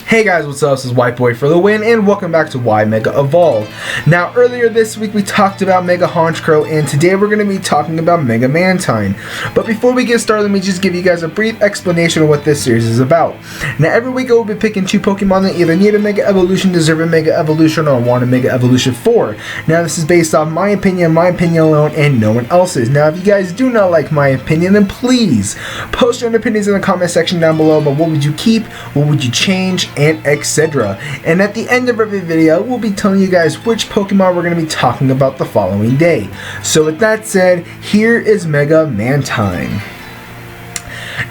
Hey guys, what's up? This is White Boy for the win, and welcome back to Why Mega Evolve. Now, earlier this week we talked about Mega Honchkrow, and today we're going to be talking about Mega Mantine. But before we get started, let me just give you guys a brief explanation of what this series is about. Now, every week I will be picking two Pokemon that either need a Mega Evolution, deserve a Mega Evolution, or want a Mega Evolution for. Now, this is based off my opinion alone, and no one else's. Now, if you guys do not like my opinion, then please post your own opinions in the comment section down below. But what would you keep? What would you change? And etc. And at the end of every video, we'll be telling you guys which Pokemon we're going to be talking about the following day. So with that said, here is Mega Mantine.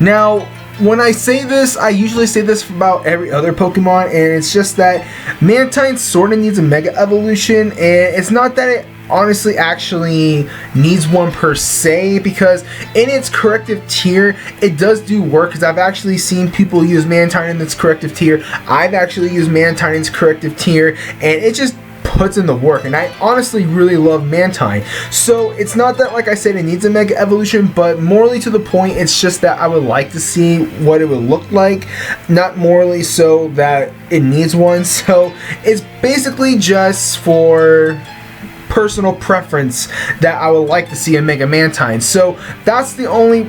Now, when I say this, I usually say this about every other Pokemon, and it's just that Mantine sort of needs a Mega Evolution, and it's not that it honestly actually needs one per se, because in its corrective tier it does do work, because I've actually seen people use Mantine in its corrective tier. I've actually used Mantine in its corrective tier, and it just puts in the work, and I honestly really love Mantine. So it's not that, like I said, it needs a Mega Evolution, but morally to the point, it's just that I would like to see what it would look like, not morally so that it needs one. So it's basically just for personal preference that I would like to see a Mega Mantine. So that's the only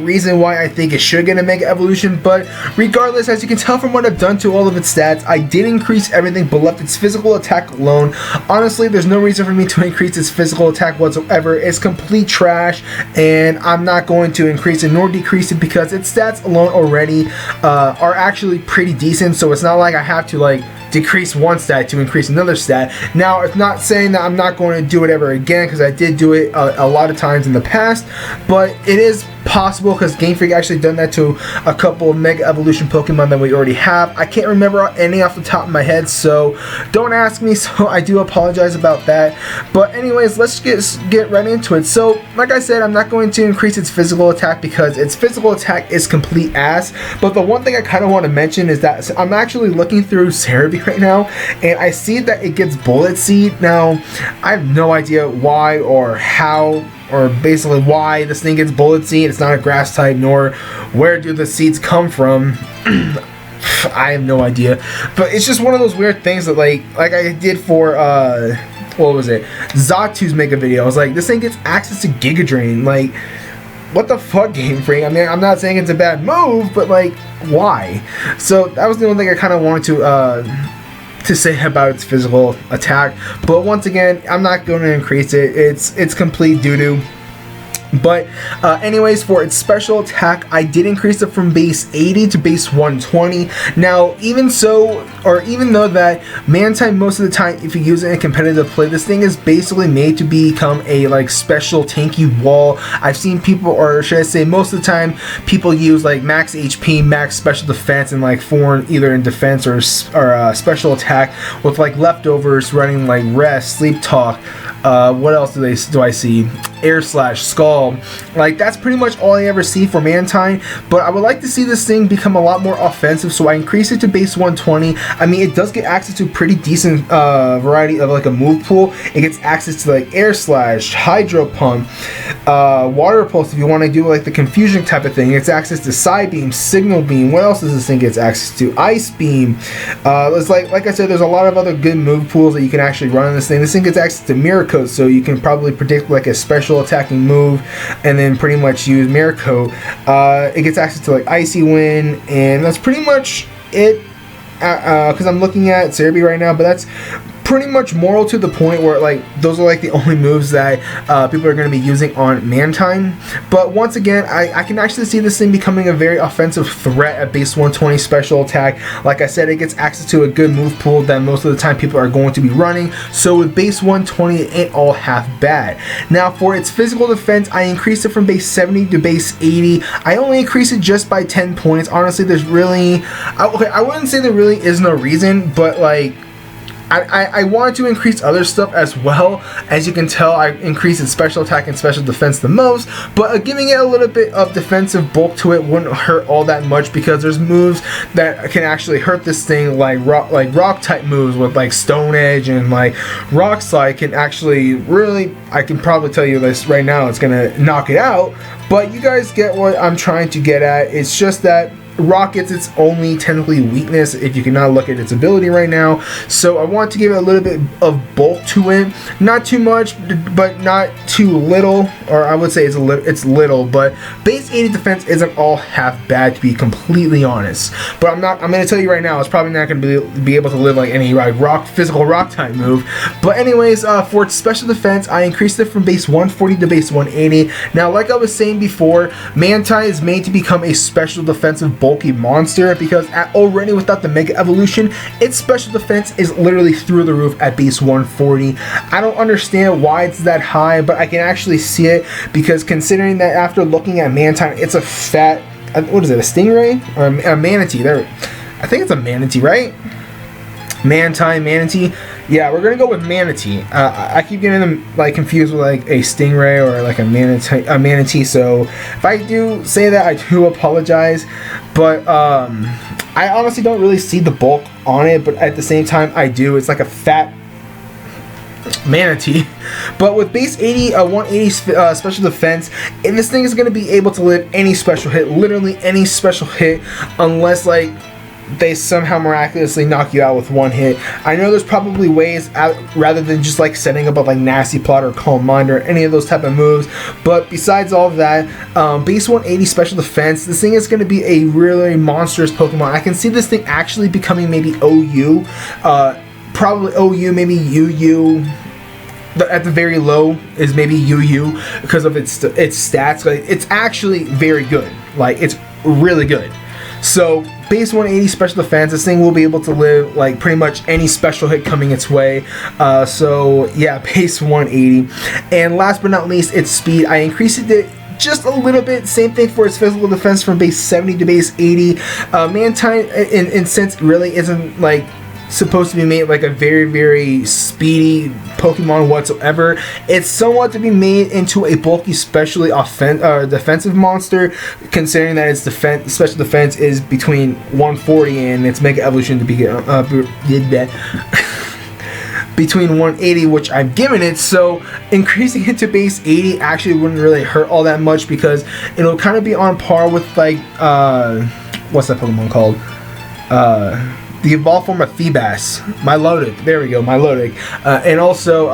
reason why I think it should get a Mega Evolution. But regardless, as you can tell from what I've done to all of its stats, I did increase everything but left its physical attack alone. Honestly, there's no reason for me to increase its physical attack whatsoever. It's complete trash, and I'm not going to increase it nor decrease it, because its stats alone already are actually pretty decent. So it's not like I have to decrease one stat to increase another stat. Now, it's not saying that I'm not going to do it ever again, because I did do it a lot of times in the past, but it is possible, because Game Freak actually done that to a couple of Mega Evolution Pokemon that we already have. I can't remember any off the top of my head, so don't ask me, so I do apologize about that. But anyways, let's get right into it. So like I said, I'm not going to increase its physical attack because its physical attack is complete ass. But the one thing I kind of want to mention is that I'm actually looking through Cerebi right now, and I see that it gets Bullet Seed. Now, I have no idea why or how, or basically why this thing gets Bullet Seed. It's not a grass type, nor where do the seeds come from. I have no idea. But it's just one of those weird things that like I did for what was it? Zatu's Mega video. I was like, this thing gets access to Giga Drain. Like, what the fuck, Game Freak? I mean, I'm not saying it's a bad move, but why? So that was the only thing I kind of wanted to say about its physical attack. But once again, I'm not going to increase it. It's complete doo-doo. But anyways, for its special attack, I did increase it from base 80 to base 120. Now, even though that Mantine, most of the time, if you use it in competitive play, this thing is basically made to become a special tanky wall. I've seen people, or should I say most of the time, people use max HP, max special defense, and foreign either in defense or special attack with leftovers running rest, sleep talk. What else do I see? Air slash skull. That's pretty much all I ever see for Mantine. But I would like to see this thing become a lot more offensive, so I increased it to base 120. I mean, it does get access to a pretty decent variety of a move pool. It gets access to air slash, hydro pump, water pulse if you want to do the confusion type of thing. It's access to side beam, signal beam. What else does this thing get access to? Ice beam. It's like I said, there's a lot of other good move pools that you can actually run on this thing. This thing gets access to mirror coat, so you can probably predict a special attacking move and then pretty much use mirror coat. It gets access to Icy Wind, and that's pretty much it, because I'm looking at Cerebi right now, but that's pretty much moral to the point where those are the only moves that people are going to be using on Mantine. But once again, I can actually see this thing becoming a very offensive threat at base 120 special attack. Like I said, it gets access to a good move pool that most of the time people are going to be running, so with base 120 it ain't all half bad. Now, for its physical defense, I increased it from base 70 to base 80. I only increased it just by 10 points. Honestly, there's really I wouldn't say there really is no reason, but I wanted to increase other stuff as well. As you can tell, I increased its special attack and special defense the most, but giving it a little bit of defensive bulk to it wouldn't hurt all that much, because there's moves that can actually hurt this thing, rock type moves with Stone Edge and Rock Slide can actually really, I can probably tell you this right now, it's gonna knock it out. But you guys get what I'm trying to get at. It's just that Rock gets its only technically weakness if you cannot look at its ability right now. So I want to give it a little bit of bulk to it. Not too much, but not too little. Or I would say it's little, but base 80 defense isn't all half bad, to be completely honest. But I'm going to tell you right now, it's probably not going to be able to live like any physical rock type move. But anyways, for its special defense, I increased it from base 140 to base 180. Now, like I was saying before, Mantine is made to become a special defensive bulky monster because already without the Mega Evolution, its special defense is literally through the roof at base 140. I don't understand why it's that high, but I can actually see it because considering that after looking at Mantine, it's a fat, what is it, a stingray? Or a manatee? I think it's a manatee, right? Mantine, manatee. Yeah, we're gonna go with manatee. I keep getting them like confused with like a stingray or like a manatee. So if I do say that, I do apologize. But I honestly don't really see the bulk on it. But at the same time, I do. It's like a fat manatee. But with base 80, 180 special defense, and this thing is gonna be able to live any special hit, literally any special hit, unless like they somehow miraculously knock you out with one hit. I know there's probably ways out rather than just like setting up a like Nasty Plot or Calm Mind or any of those type of moves. But besides all of that, base 180 special defense, this thing is going to be a really monstrous Pokemon. I can see this thing actually becoming maybe OU, probably OU, maybe UU. At the very low is maybe UU because of its stats. Like, it's actually very good. Like, it's really good. So base 180 special defense, this thing will be able to live like pretty much any special hit coming its way. So yeah, base 180. And last but not least, its speed. I increased it just a little bit. Same thing for its physical defense from base 70 to base 80. Mantine in sense really isn't like supposed to be made like a very, very speedy Pokemon whatsoever. It's somewhat to be made into a bulky, especially defensive monster, considering that its special defense is between 140 and its Mega Evolution to be between 180, which I'm giving it. So increasing it to base 80 actually wouldn't really hurt all that much because it'll kind of be on par with like what's that Pokemon called? The evolved form of Feebas, Milotic. There we go, Milotic. And also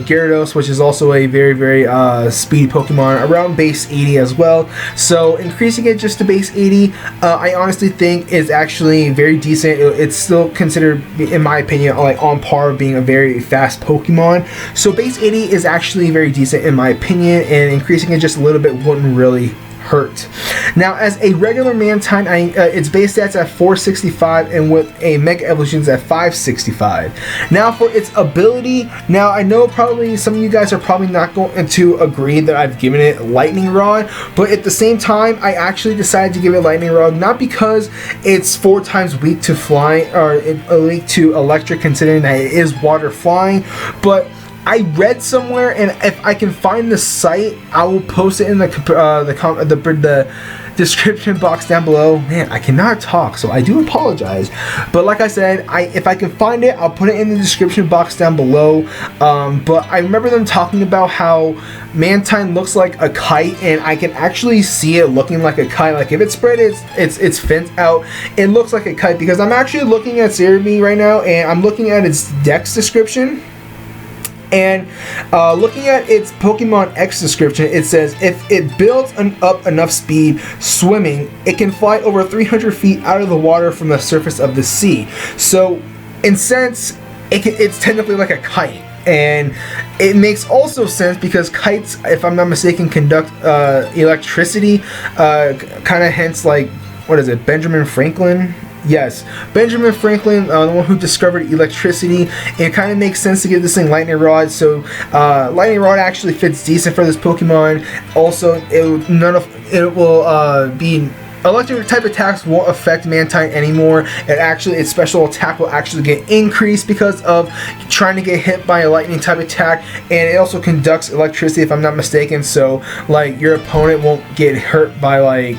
Gyarados, which is also a very, very speedy Pokemon, around base 80 as well. So increasing it just to base 80, I honestly think is actually very decent. It's still considered, in my opinion, like on par with being a very fast Pokemon. So base 80 is actually very decent in my opinion, and increasing it just a little bit wouldn't really hurt. Now, as a regular Mantine, its base stats at 465, and with a Mega Evolutions at 565. Now, for its ability, now I know probably some of you guys are probably not going to agree that I've given it Lightning Rod, but at the same time, I actually decided to give it Lightning Rod not because it's 4 times weak to flying or weak to electric, considering that it is water flying, but I read somewhere, and if I can find the site, I will post it in the description box down below. Man, I cannot talk, so I do apologize. But like I said, if I can find it, I'll put it in the description box down below. But I remember them talking about how Mantine looks like a kite, and I can actually see it looking like a kite. Like if it spread its fins out, it looks like a kite. Because I'm actually looking at Cerebi right now, and I'm looking at its Dex description. And looking at its Pokemon X description, it says if it builds up enough speed swimming, it can fly over 300 feet out of the water from the surface of the sea. So, in sense, it's technically like a kite. And it makes also sense because kites, if I'm not mistaken, conduct electricity. Kind of hence like, what is it, Benjamin Franklin? Yes, Benjamin Franklin, the one who discovered electricity. It kind of makes sense to give this thing Lightning Rod. So Lightning Rod actually fits decent for this Pokemon. Also, it will be electric type attacks won't affect Mantine anymore. Its special attack will actually get increased because of trying to get hit by a lightning type attack, and it also conducts electricity if I'm not mistaken. So like your opponent won't get hurt by like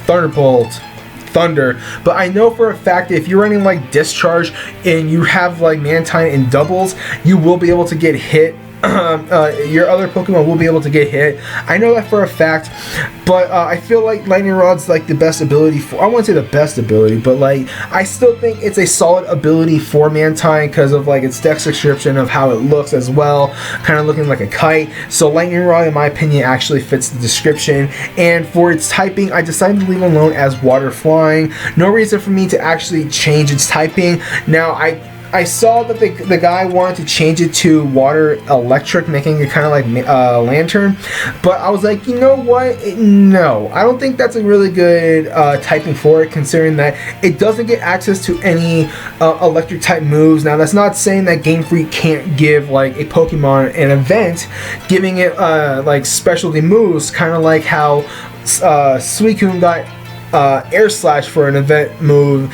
Thunderbolt. Thunder. But I know for a fact that if you're running like Discharge and you have like Mantine in doubles, you will be able to get hit your other Pokemon will be able to get hit. I know that for a fact, but I feel like Lightning Rod's like the best ability for, I wouldn't say the best ability, but like I still think it's a solid ability for Mantine because of like its dex description of how it looks as well, kind of looking like a kite. So Lightning Rod in my opinion actually fits the description, and for its typing I decided to leave it alone as Water Flying. No reason for me to actually change its typing. Now I saw that the guy wanted to change it to Water Electric, making it kind of like Lantern, but I was like, you know what? No, I don't think that's a really good typing for it, considering that it doesn't get access to any electric type moves. Now, that's not saying that Game Freak can't give like a Pokemon an event, giving it like specialty moves, kind of like how Suicune got Air Slash for an event move.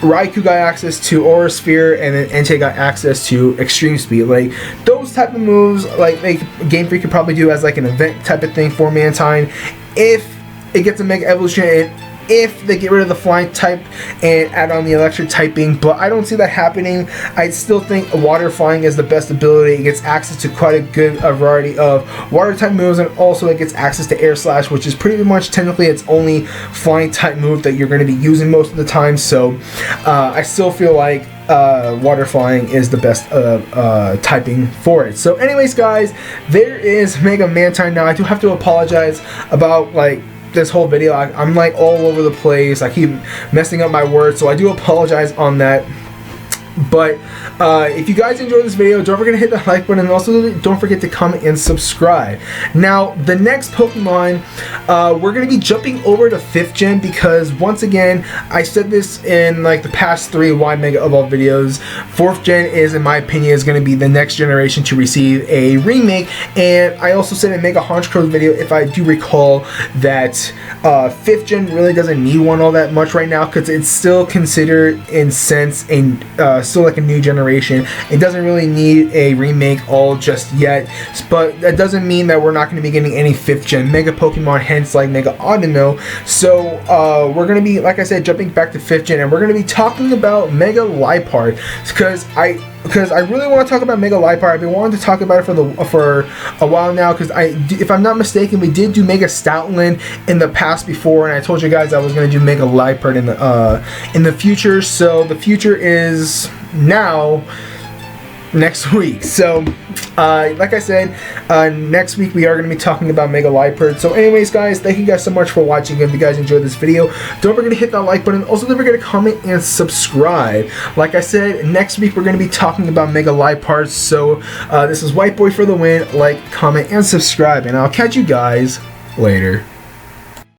Raikou got access to Aura Sphere, and then Entei got access to Extreme Speed. Like those type of moves, like Game Freak could probably do as like an event type of thing for Mantine if it gets a Mega Evolution, and if they get rid of the flying type and add on the electric typing, but I don't see that happening. I still think Water Flying is the best ability. It gets access to quite a good variety of water type moves, and also it gets access to Air Slash, which is pretty much technically its only flying type move that you're going to be using most of the time. So I still feel like Water Flying is the best typing for it. So anyways guys, there is Mega Mantine. Now I do have to apologize about like this whole video. I'm like all over the place. I keep messing up my words, so I do apologize on that. But if you guys enjoyed this video, don't forget to hit the like button, and also don't forget to comment and subscribe. Now, the next Pokemon, we're going to be jumping over to 5th gen, because once again, I said this in like the past 3 Y Mega Evolved videos, 4th gen is, in my opinion, is going to be the next generation to receive a remake. And I also said in Mega Honchkrow video, if I do recall, that 5th gen really doesn't need one all that much right now, because it's still considered in sense still like a new generation. It doesn't really need a remake all just yet, but that doesn't mean that we're not going to be getting any 5th gen Mega Pokemon, hence like Mega Audino. So we're going to be, like I said, jumping back to 5th gen, and we're going to be talking about Mega Liepard, because I really want to talk about Mega Liepard. I've been wanting to talk about it for a while now, because if I'm not mistaken, we did do Mega Stoutland in the past before, and I told you guys I was going to do Mega Liepard in the future. So the future is now next week. So like I said, next week we are going to be talking about Mega Liepard. So anyways guys, thank you guys so much for watching. If you guys enjoyed this video, don't forget to hit that like button. Also don't forget to comment and subscribe. Like I said, next week we're going to be talking about Mega Liepard. So this is White Boy for the win. Like, comment, and subscribe, and I'll catch you guys later.